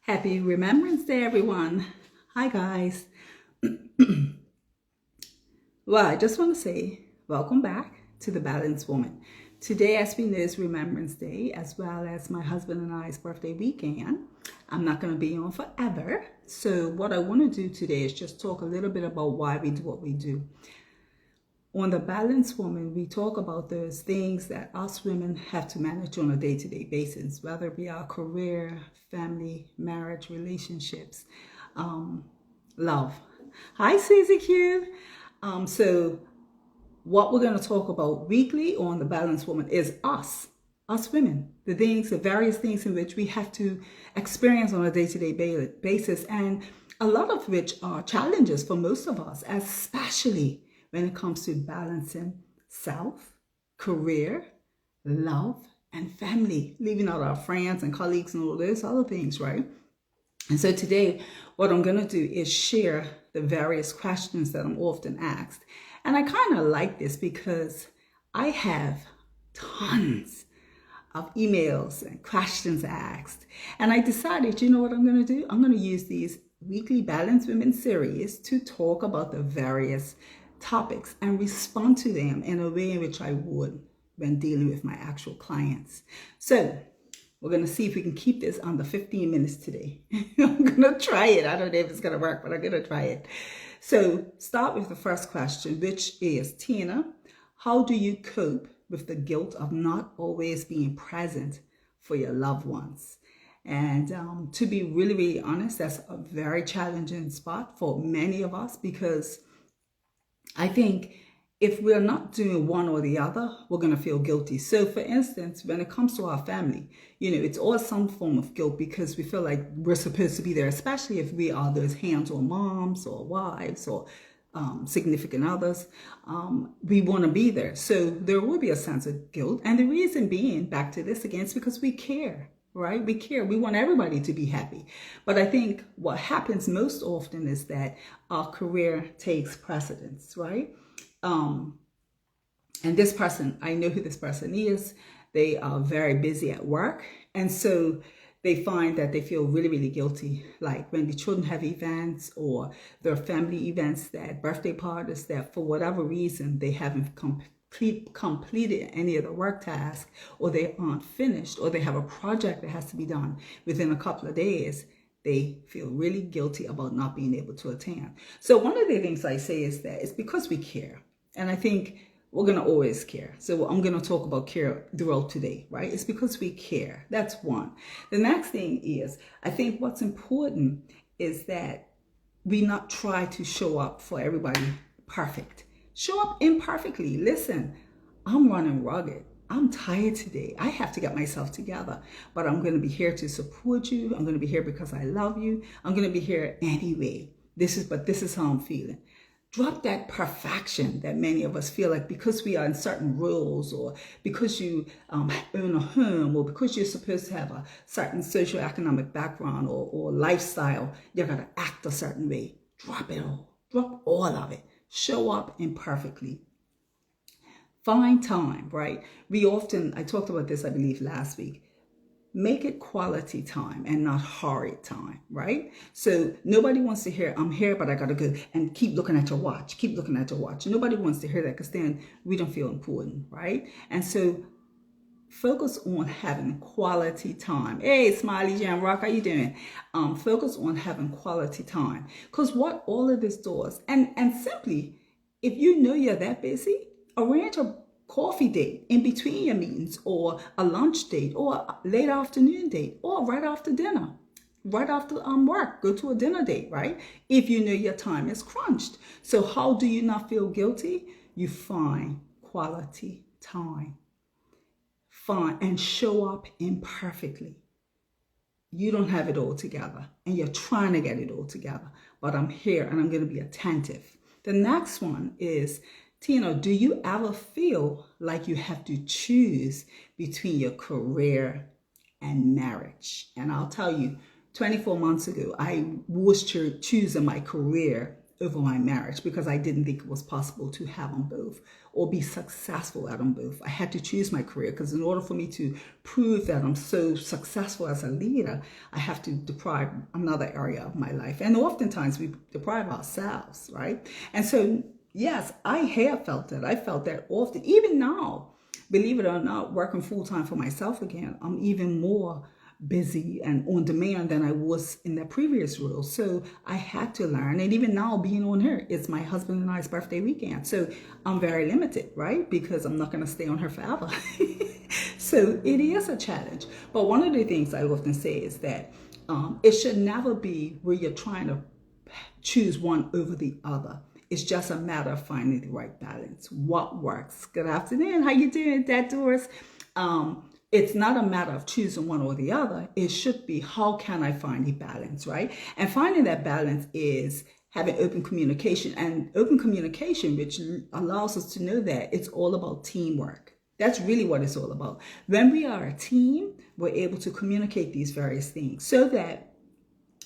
Happy Remembrance Day, everyone. Hi, guys. Well, I just want to say welcome back to The Balanced Woman. Today, as we know, is Remembrance Day, as well as my husband and I's birthday weekend. I'm not going to be on forever. So what I want to do today is just talk a little bit about why we do what we do. On The Balanced Woman, we talk about those things that us women have to manage on a day-to-day basis, whether it be our career, family, marriage, relationships, love. Hi, Susie Q. So what we're going to talk about weekly on The Balanced Woman is us women, the various things in which we have to experience on a day-to-day basis, and a lot of which are challenges for most of us, especially when it comes to balancing self, career, love, and family, leaving out our friends and colleagues and all those other things, right? And so today, what I'm going to do is share the various questions that I'm often asked. And I kind of like this because I have tons of emails and questions asked. And I decided, you know what I'm going to do? I'm going to use these weekly Balanced Women series to talk about the various topics and respond to them in a way in which I would when dealing with my actual clients. So we're going to see if we can keep this under 15 minutes today. I'm going to try it. I don't know if it's going to work, but I'm going to try it. So start with the first question, which is, Tina, how do you cope with the guilt of not always being present for your loved ones? And to be really, really honest, that's a very challenging spot for many of us, because I think if we're not doing one or the other, we're going to feel guilty. So for instance, when it comes to our family, it's always some form of guilt because we feel like we're supposed to be there, especially if we are those hands-on moms or wives or significant others. We want to be there. So there will be a sense of guilt. And the reason being, back to this again, is because we care. Right? We care. We want everybody to be happy. But I think what happens most often is that our career takes precedence, right? And this person, I know who this person is. They are very busy at work. And so they find that they feel really, really guilty. Like when the children have events or their family events, that birthday parties, that for whatever reason, they haven't completed any of the work tasks, or they aren't finished, or they have a project that has to be done within a couple of days, they feel really guilty about not being able to attend. So one of the things I say is that it's because we care. And I think we're going to always care. So I'm going to talk about care throughout today, right? It's because we care. That's one. The next thing is, I think what's important is that we not try to show up for everybody perfect. Show up imperfectly. Listen, I'm running rugged. I'm tired today. I have to get myself together, but I'm going to be here to support you. I'm going to be here because I love you. I'm going to be here anyway. This is how I'm feeling. Drop that perfection that many of us feel like because we are in certain roles, or because you own a home, or because you're supposed to have a certain socioeconomic background or lifestyle, you're going to act a certain way. Drop it all. Drop all of it. Show up imperfectly. Find time, right? I talked about this, I believe, last week. Make it quality time and not horrid time, right? So nobody wants to hear, I'm here, but I got to go and keep looking at your watch. Keep looking at your watch. Nobody wants to hear that, because then we don't feel important, right? And so focus on having quality time. Hey, Smiley Jam Rock, how you doing? Focus on having quality time. Because what all of this does, and simply, if you know you're that busy, arrange a coffee date in between your meetings, or a lunch date, or a late afternoon date, or right after dinner. Right after work, go to a dinner date, right? If you know your time is crunched. So how do you not feel guilty? You find quality time. Find and show up imperfectly. You don't have it all together, and you're trying to get it all together, but I'm here and I'm going to be attentive. The next one is, Tina, do you ever feel like you have to choose between your career and marriage? And I'll tell you, 24 months ago, I was choosing my career over my marriage because I didn't think it was possible to have them both or be successful at them both. I had to choose my career because in order for me to prove that I'm so successful as a leader, I have to deprive another area of my life. And oftentimes we deprive ourselves, right? And so, yes, I have felt that. I felt that often. Even now, believe it or not, working full-time for myself again, I'm even more busy and on demand than I was in that previous role. So I had to learn. And even now being on here, it's my husband and I's birthday weekend. So I'm very limited, right? Because I'm not going to stay on her forever. So it is a challenge. But one of the things I often say is that it should never be where you're trying to choose one over the other. It's just a matter of finding the right balance. What works? Good afternoon. How you doing, Dad Doris? It's not a matter of choosing one or the other. It should be, how can I find the balance, right? And finding that balance is having open communication. And open communication, which allows us to know that it's all about teamwork. That's really what it's all about. When we are a team, we're able to communicate these various things so that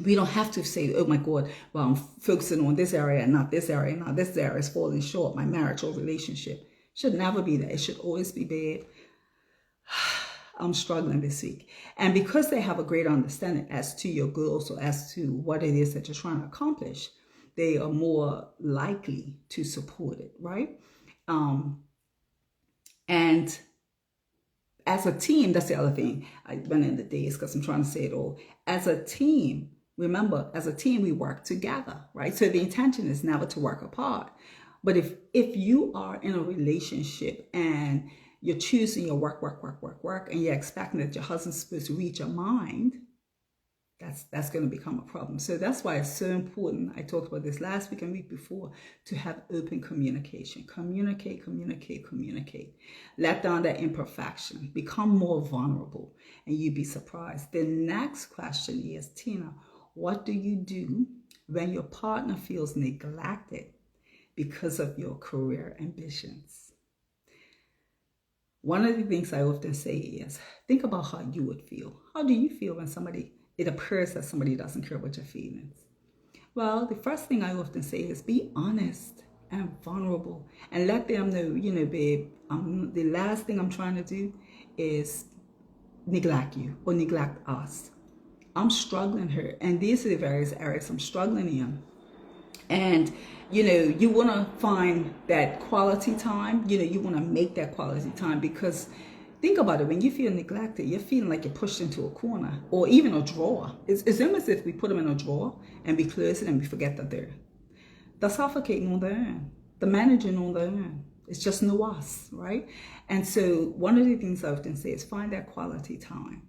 we don't have to say, oh my God, well, I'm focusing on this area and not this area. Now this area is falling short, my marriage or relationship. Should never be that. It should always be, babe, I'm struggling this week. And because they have a greater understanding as to your goals or as to what it is that you're trying to accomplish, they are more likely to support it, right? And as a team, that's the other thing. I went in the days because I'm trying to say it all. As a team, remember, as a team, we work together, right? So the intention is never to work apart. But if you are in a relationship and you're choosing your work, and you're expecting that your husband's supposed to read your mind, that's going to become a problem. So that's why it's so important. I talked about this last week and week before, to have open communication. Communicate. Let down that imperfection. Become more vulnerable, and you'd be surprised. The next question is, Tina, what do you do when your partner feels neglected because of your career ambitions? One of the things I often say is, think about how you would feel. How do you feel when it appears that somebody doesn't care about your feelings? Well, the first thing I often say is be honest and vulnerable and let them know, babe, the last thing I'm trying to do is neglect you or neglect us. I'm struggling here, and these are the various areas I'm struggling in. And, you want to find that quality time. You want to make that quality time, because think about it. When you feel neglected, you're feeling like you're pushed into a corner or even a drawer. It's almost as if we put them in a drawer and we close it and we forget that they're suffocating on their own. They're managing on their own. It's just no us, right? And so one of the things I often say is find that quality time.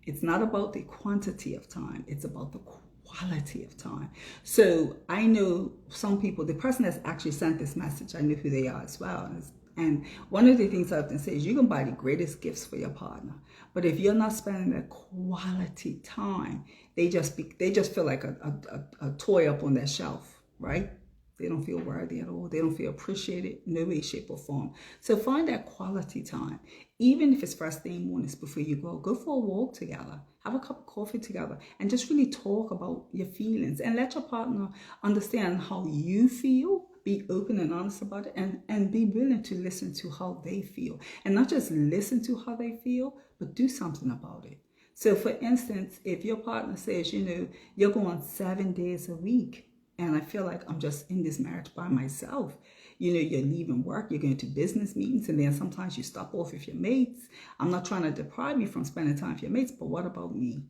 It's not about the quantity of time. It's about the quality of time. So I know some people, the person that's actually sent this message, I know who they are as well. And one of the things I often say is you can buy the greatest gifts for your partner, but if you're not spending that quality time, they just feel like a toy up on their shelf, right? They don't feel worthy at all. They don't feel appreciated, no way, shape, or form. So find that quality time. Even if it's first thing mornings before you go for a walk together, have a cup of coffee together, and just really talk about your feelings and let your partner understand how you feel. Be open and honest about it, and be willing to listen to how they feel. And not just listen to how they feel, but do something about it. So for instance, if your partner says, you're going 7 days a week, and I feel like I'm just in this marriage by myself. You're leaving work, you're going to business meetings, and then sometimes you stop off with your mates. I'm not trying to deprive you from spending time with your mates, but what about me?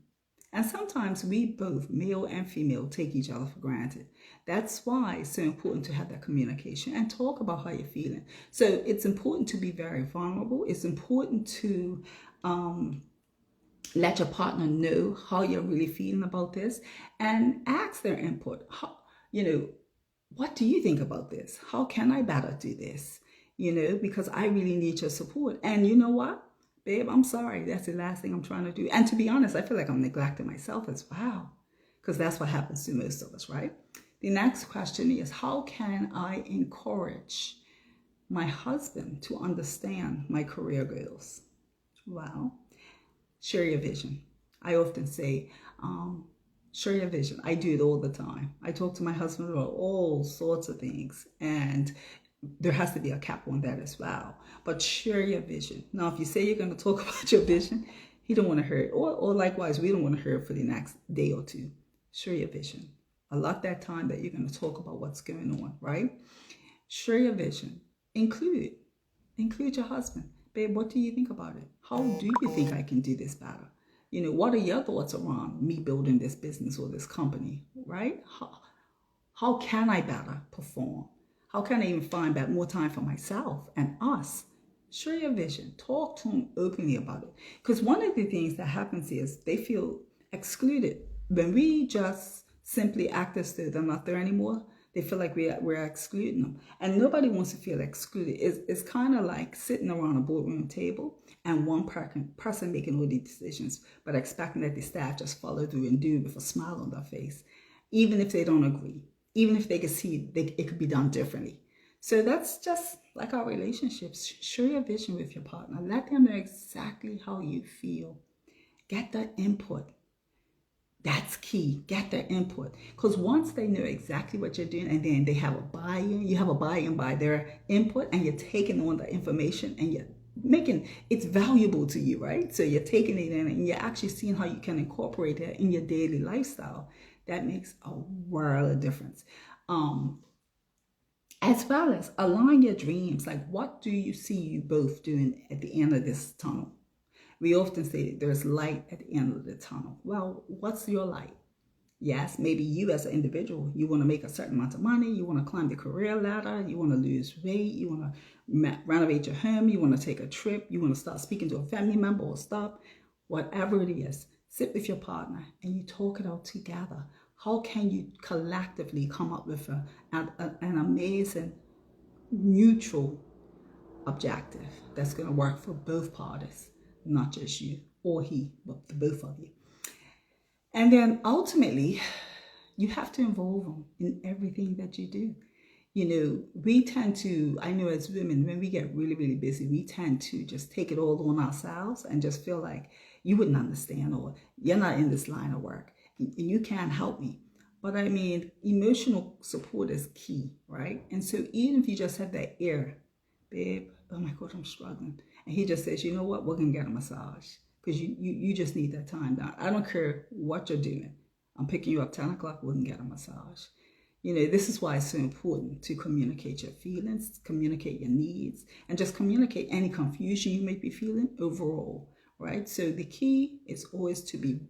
And sometimes we both, male and female, take each other for granted. That's why it's so important to have that communication and talk about how you're feeling. So it's important to be very vulnerable. It's important to let your partner know how you're really feeling about this and ask their input. What do you think about this? How can I better do this? Because I really need your support. And you know what, babe, I'm sorry. That's the last thing I'm trying to do. And to be honest, I feel like I'm neglecting myself as well, because that's what happens to most of us, right? The next question is, how can I encourage my husband to understand my career goals? Well, share your vision. I often say, Share your vision. I do it all the time. I talk to my husband about all sorts of things, and there has to be a cap on that as well. But share your vision. Now, if you say you're going to talk about your vision, he don't want to hear it. Or likewise, we don't want to hear it for the next day or two. Share your vision. Allot that time that you're going to talk about what's going on, right? Share your vision. Include your husband. Babe, what do you think about it? How do you think I can do this better? What are your thoughts around me building this business or this company, right? How can I better perform? How can I even find back more time for myself and us? Share your vision. Talk to them openly about it. Because one of the things that happens is they feel excluded. When we just simply act as though they're not there anymore, they feel like we're excluding them. And nobody wants to feel excluded. It's kind of like sitting around a boardroom table and one person making all these decisions, but expecting that the staff just follow through and do it with a smile on their face, even if they don't agree, even if they can see it could be done differently. So that's just like our relationships. Share your vision with your partner. Let them know exactly how you feel. Get their input. That's key. Get their input. Because once they know exactly what you're doing and then they have a buy-in, you have a buy-in by their input and you're taking on the information and you're making it's valuable to you, right? So you're taking it in and you're actually seeing how you can incorporate it in your daily lifestyle. That makes a world of difference. As well as align your dreams. Like, what do you see you both doing at the end of this tunnel? We often say there's light at the end of the tunnel. Well, what's your light? Yes, maybe you as an individual, you want to make a certain amount of money, you want to climb the career ladder, you want to lose weight, you want to renovate your home, you want to take a trip, you want to start speaking to a family member or stop, whatever it is, sit with your partner and you talk it out together. How can you collectively come up with an amazing mutual objective that's going to work for both parties? Not just you or he, but the both of you. And then ultimately, you have to involve them in everything that you do. We tend to, I know as women, when we get really, really busy, we tend to just take it all on ourselves and just feel like you wouldn't understand or you're not in this line of work and you can't help me. But I mean, emotional support is key, right? And so even if you just have that ear, babe, oh my God, I'm struggling. And he just says, you know what, we're going to get a massage because you just need that time down. I don't care what you're doing. I'm picking you up 10 o'clock, we can get a massage. This is why it's so important to communicate your feelings, communicate your needs, and just communicate any confusion you may be feeling overall, right? So the key is always to be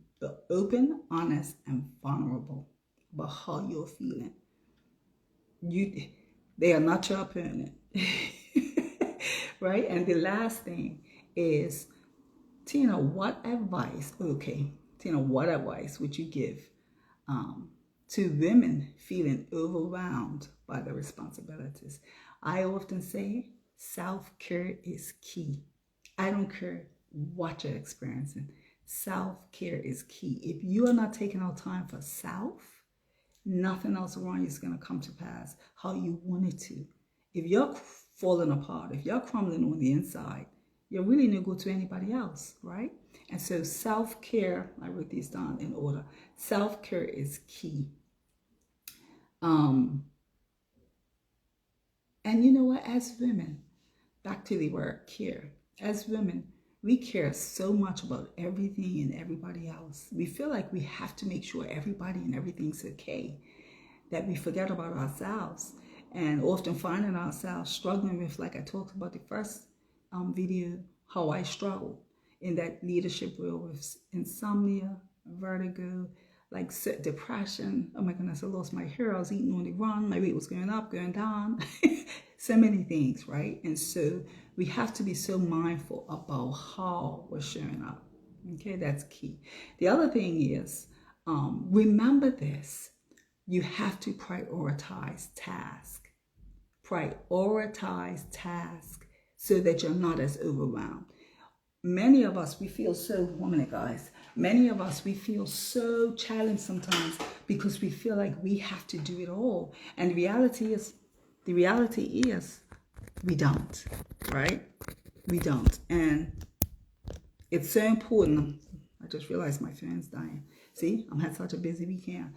open, honest, and vulnerable about how you're feeling. They are not your opponent. Right? And the last thing is, Tina, what advice would you give to women feeling overwhelmed by the responsibilities? I often say self-care is key. I don't care what you're experiencing. Self-care is key. If you are not taking out time for self, nothing else around you is going to come to pass how you want it to. If you're falling apart, if you're crumbling on the inside, you're really no good to anybody else, right? And so self-care, I wrote these down in order. Self-care is key. And you know what? As women, back to the word care. As women, we care so much about everything and everybody else. We feel like we have to make sure everybody and everything's okay, that we forget about ourselves. And often finding ourselves struggling with, like I talked about the first video, how I struggled in that leadership role with insomnia, vertigo, like depression. Oh my goodness, I lost my hair. I was eating on the run. My weight was going up, going down. So many things, right? And so we have to be so mindful about how we're showing up. Okay, that's key. The other thing is, remember this. You have to prioritize tasks. Prioritize tasks so that you're not as overwhelmed. Many of us, we feel so, many of us, we feel so challenged sometimes because we feel like we have to do it all. And the reality is we don't, right? We don't. And it's so important. I just realized my phone's dying. See, I'm had such a busy weekend.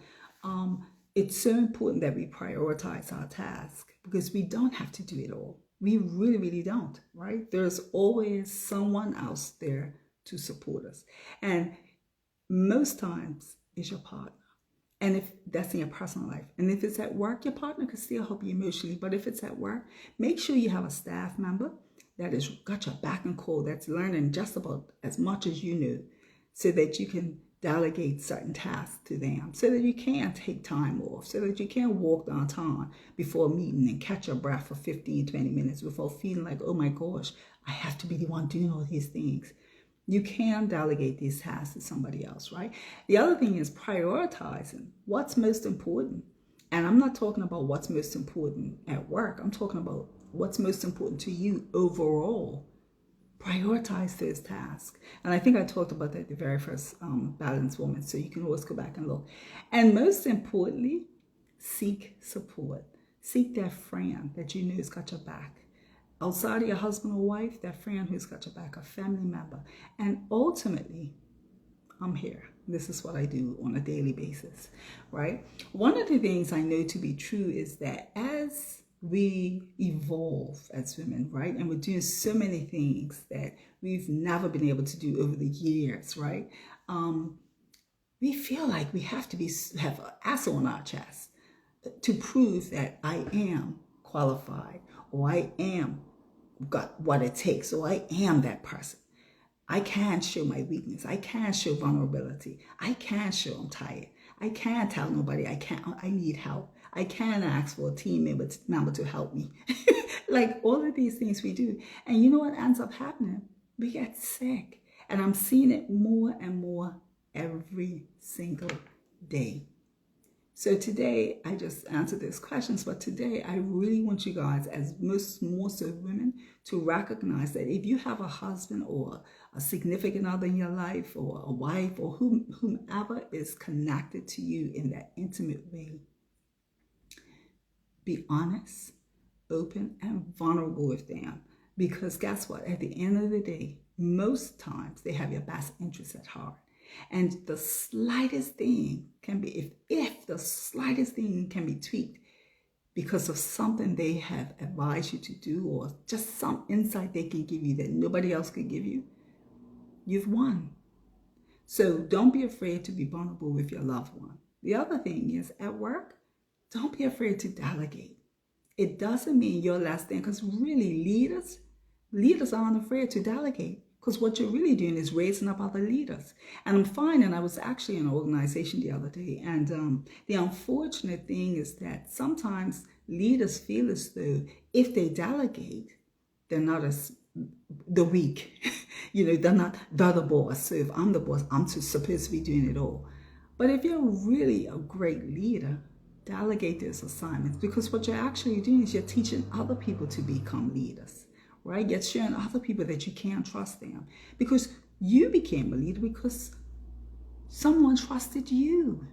It's so important that we prioritize our task because we don't have to do it all. We really, really don't, right? There's always someone else there to support us. And most times it's your partner. And if that's in your personal life, and if it's at work, your partner can still help you emotionally. But if it's at work, make sure you have a staff member that has got your back and core, that's learning just about as much as you know, so that you can delegate certain tasks to them, so that you can take time off, so that you can walk downtown before a meeting and catch your breath for 15, 20 minutes without feeling like, oh my gosh, I have to be the one doing all these things. You can delegate these tasks to somebody else, right? The other thing is prioritizing what's most important. And I'm not talking about what's most important at work. I'm talking about what's most important to you overall. Prioritize those tasks. And I think I talked about that the very first Balanced Woman, so you can always go back and look. And most importantly, seek support. Seek that friend that you know has got your back. Outside of your husband or wife, that friend who's got your back, a family member. And ultimately, I'm here. This is what I do on a daily basis, right? One of the things I know to be true is that as we evolve as women, right? And we're doing so many things that we've never been able to do over the years, right? We feel like we have to have an ass on our chest to prove that I am qualified, or I am got what it takes, or I am that person. I can show my weakness. I can show vulnerability. I can show I'm tired. I can't tell nobody I need help. I can ask for a team member to help me. Like all of these things we do. And you know what ends up happening? We get sick. And I'm seeing it more and more every single day. So today, I just answered these questions, but today I really want you guys, as more so women, to recognize that if you have a husband or a significant other in your life, or a wife, or whomever is connected to you in that intimate way, be honest, open, and vulnerable with them. Because guess what? At the end of the day, most times they have your best interests at heart. And the slightest thing can be, if the slightest thing can be tweaked because of something they have advised you to do, or just some insight they can give you that nobody else could give you, you've won. So don't be afraid to be vulnerable with your loved one. The other thing is, at work, don't be afraid to delegate. It doesn't mean you're less than, because really leaders aren't afraid to delegate. Because what you're really doing is raising up other leaders. And I'm finding, I was actually in an organization the other day, and the unfortunate thing is that sometimes leaders feel as though if they delegate, they're not as the weak. They're the boss. So if I'm the boss, I'm supposed to be doing it all. But if you're really a great leader, delegate those assignments, because what you're actually doing is you're teaching other people to become leaders. Right? You're showing other people that you can trust them, because you became a leader because someone trusted you.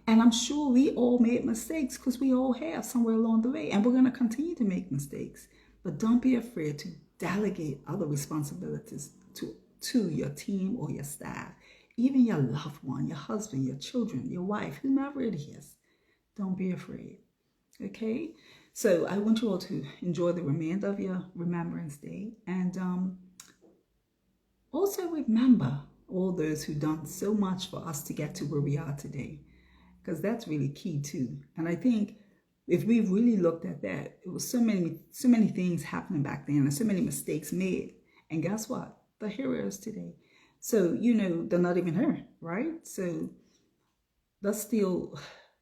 And I'm sure we all made mistakes, because we all have somewhere along the way, and we're going to continue to make mistakes. But don't be afraid to delegate other responsibilities to your team or your staff, even your loved one, your husband, your children, your wife, whomever it is. Don't be afraid. Okay? So I want you all to enjoy the remainder of your Remembrance Day. And also remember all those who've done so much for us to get to where we are today, because that's really key too. And I think if we really looked at that, it was so many things happening back then and so many mistakes made. And guess what? The heroes today. So, they're not even here, right? So they're still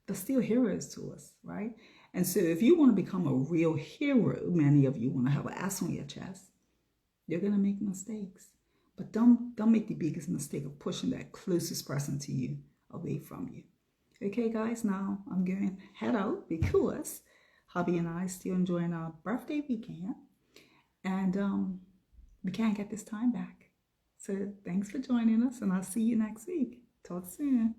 heroes to us, right? And so if you want to become a real hero, many of you want to have an ass on your chest, you're going to make mistakes. But don't make the biggest mistake of pushing that closest person to you away from you. Okay, guys, now I'm going to head out because hubby and I still enjoying our birthday weekend. And we can't get this time back. So thanks for joining us, and I'll see you next week. Talk soon.